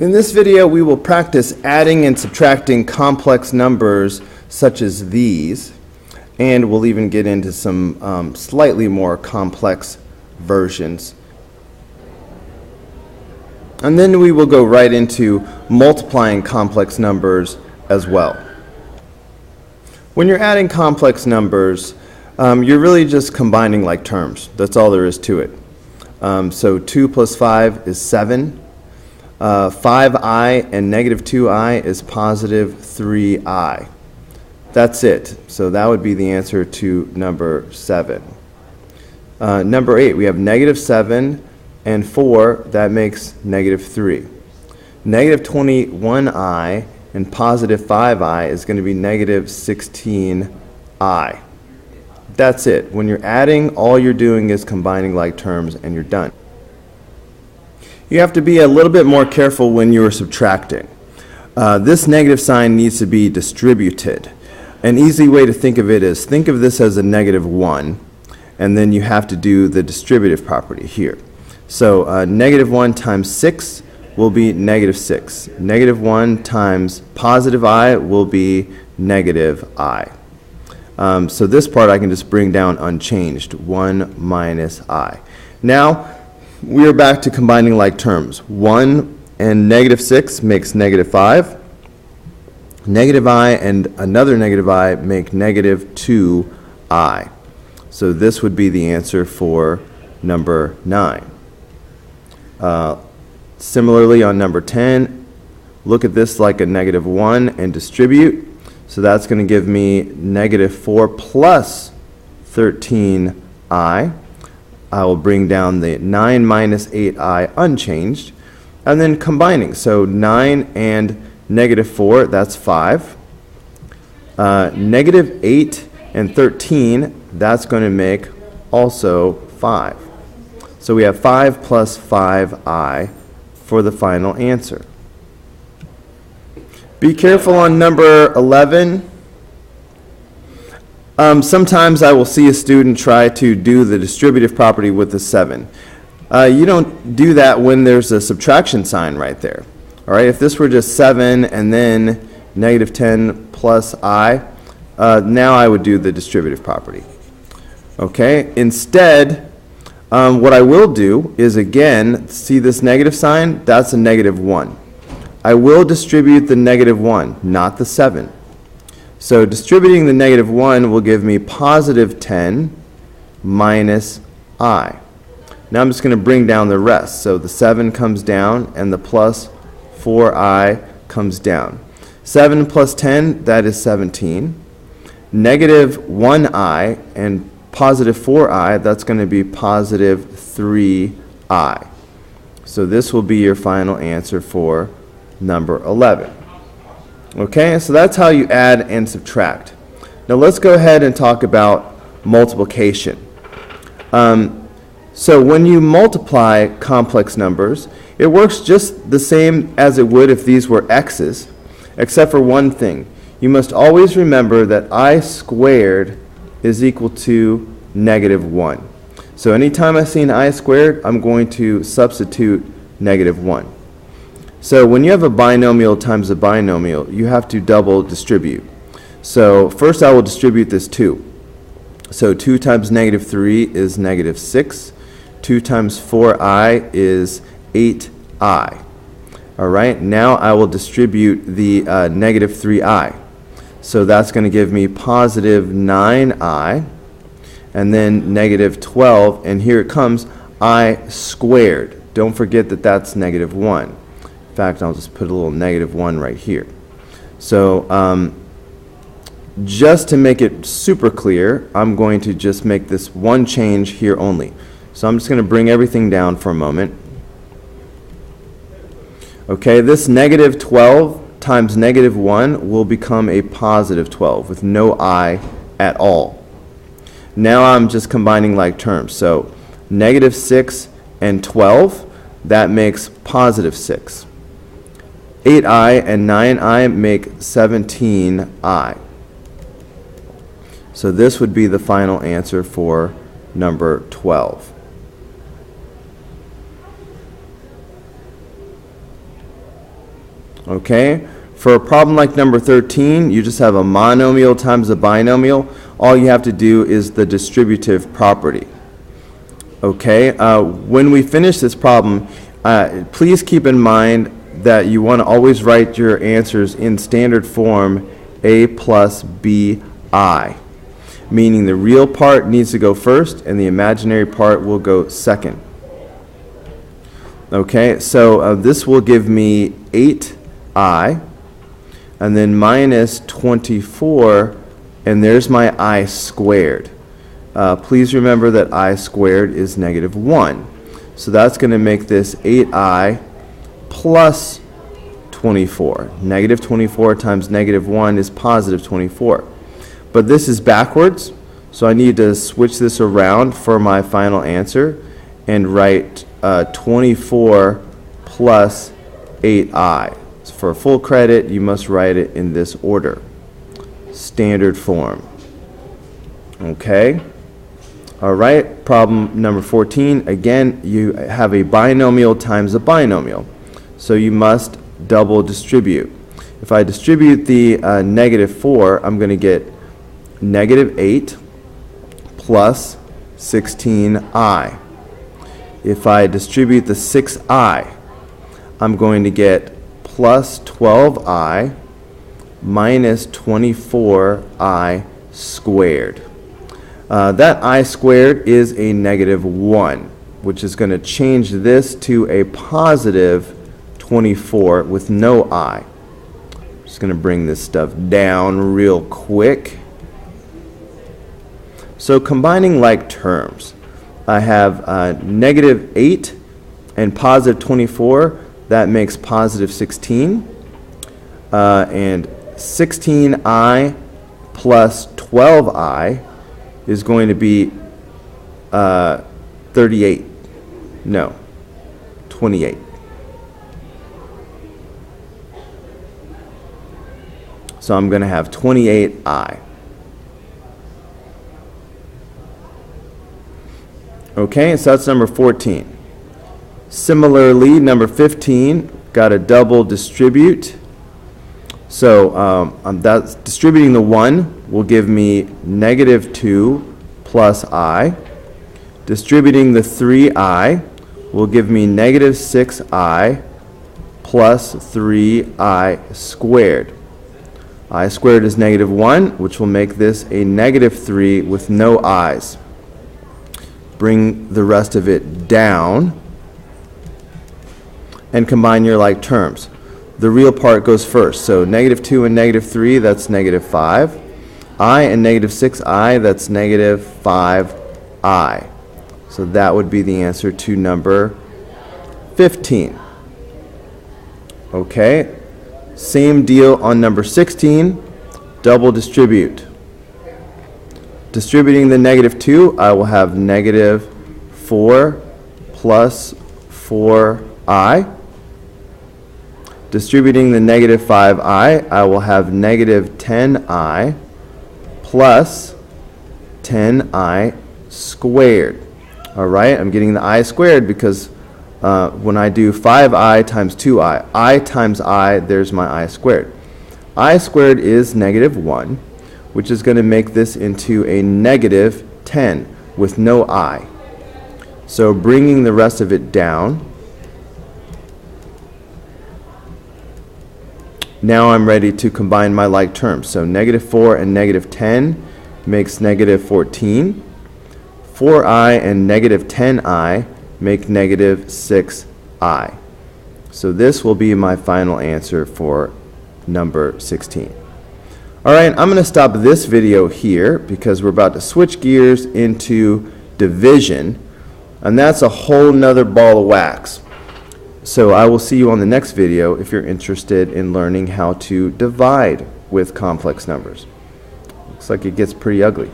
In this video, we will practice adding and subtracting complex numbers such as these, and we'll even get into some slightly more complex versions. And then we will go right into multiplying complex numbers as well. When you're adding complex numbers, you're really just combining like terms. That's all there is to it. So 2 plus 5 is 7. 5i and negative 2i is positive 3i. That's it. So that would be the answer to number 7. Number 8, we have negative 7 and 4. That makes negative 3. Negative 21i and positive 5i is going to be negative 16i. That's it. When you're adding, all you're doing is combining like terms and you're done. You have to be a little bit more careful when you're subtracting. This negative sign needs to be distributed. An easy way to think of it is, think of this as a negative 1, and then you have to do the distributive property here. So negative 1 times 6 will be negative 6. Negative 1 times positive I will be negative I. So this part I can just bring down unchanged, 1 minus I. Now, we are back to combining like terms. 1 and negative 6 makes negative 5. Negative I and another negative I make negative 2i. So this would be the answer for number 9. Similarly, on number 10, look at this like a negative 1 and distribute. So that's going to give me negative 4 plus 13i. I will bring down the 9 minus 8i unchanged, and then combining. So 9 and negative 4, that's 5. Negative 8 and 13, that's going to make also 5. So we have 5 plus 5i for the final answer. Be careful on number 11. Sometimes I will see a student try to do the distributive property with the 7. You don't do that when there's a subtraction sign right there. All right, if this were just 7 and then negative 10 plus I, now I would do the distributive property. Okay, instead, what I will do is, again, see this negative sign? That's a negative 1. I will distribute the negative 1, not the 7. So distributing the negative 1 will give me positive 10 minus I. Now I'm just going to bring down the rest. So the 7 comes down and the plus 4i comes down. 7 plus 10, that is 17. Negative 1i and positive 4i, that's going to be positive 3i. So this will be your final answer for number 11. Okay, so that's how you add and subtract. Now let's go ahead and talk about multiplication. So when you multiply complex numbers, it works just the same as it would if these were x's, except for one thing. You must always remember that I squared is equal to negative 1. So anytime I see an I squared, I'm going to substitute negative 1. So when you have a binomial times a binomial, you have to double distribute. So first I will distribute this 2. So 2 times negative 3 is negative 6. 2 times 4i is 8i. All right, now I will distribute the negative 3i. So that's going to give me positive 9i, and then negative 12, and here it comes, I squared. Don't forget that that's negative 1. In fact, I'll just put a little negative 1 right here. So just to make it super clear, I'm going to just make this one change here only. So I'm just going to bring everything down for a moment. Okay, this negative 12 times negative 1 will become a positive 12 with no I at all. Now I'm just combining like terms. So negative 6 and 12, that makes positive 6. 8i and 9i make 17i. So this would be the final answer for number 12. Okay? For a problem like number 13, you just have a monomial times a binomial. All you have to do is the distributive property. Okay? When we finish this problem, please keep in mind that you want to always write your answers in standard form A plus BI, meaning the real part needs to go first and the imaginary part will go second. Okay, so this will give me 8I, and then minus 24, and there's my I squared. Please remember that I squared is negative 1. So that's going to make this 8I plus 24. Negative 24 times negative 1 is positive 24. But this is backwards, so I need to switch this around for my final answer and write 24 plus 8I. So for full credit, you must write it in this order. Standard form. Okay? All right, problem number 14. Again, you have a binomial times a binomial. So you must double distribute. If I distribute the negative 4, I'm going to get negative 8 plus 16I. If I distribute the 6I, I'm going to get plus 12I minus 24I squared. That I squared is a negative 1, which is going to change this to a positive 24 with no I. Just going to bring this stuff down real quick. So combining like terms, I have negative 8 and positive 24. That makes positive 16. And 16I plus 12I is going to be 38. No, 28. So I'm going to have 28I. Okay, so that's number 14. Similarly, number 15, got to double distribute. So that's distributing the 1 will give me negative 2 plus I. Distributing the 3I will give me negative 6I plus 3I squared. I squared is negative 1, which will make this a negative 3 with no i's. Bring the rest of it down and combine your like terms. The real part goes first. So negative 2 and negative 3, that's negative 5. I and negative 6I, that's negative 5I. So that would be the answer to number 15. Okay, same deal on number 16, double distribute. Distributing the negative 2, I will have negative 4 plus 4I. Distributing the negative 5I, I will have negative 10I plus 10I squared. All right, I'm getting the I squared because when I do 5I times 2I, I times I, there's my I squared. I squared is negative 1, which is going to make this into a negative 10 with no I. So bringing the rest of it down, now I'm ready to combine my like terms. So negative 4 and negative 10 makes negative 14. 4I and negative 10I make negative 6I. So this will be my final answer for number 16. All right, I'm going to stop this video here because we're about to switch gears into division, and that's a whole nother ball of wax. So I will see you on the next video if you're interested in learning how to divide with complex numbers. Looks like it gets pretty ugly.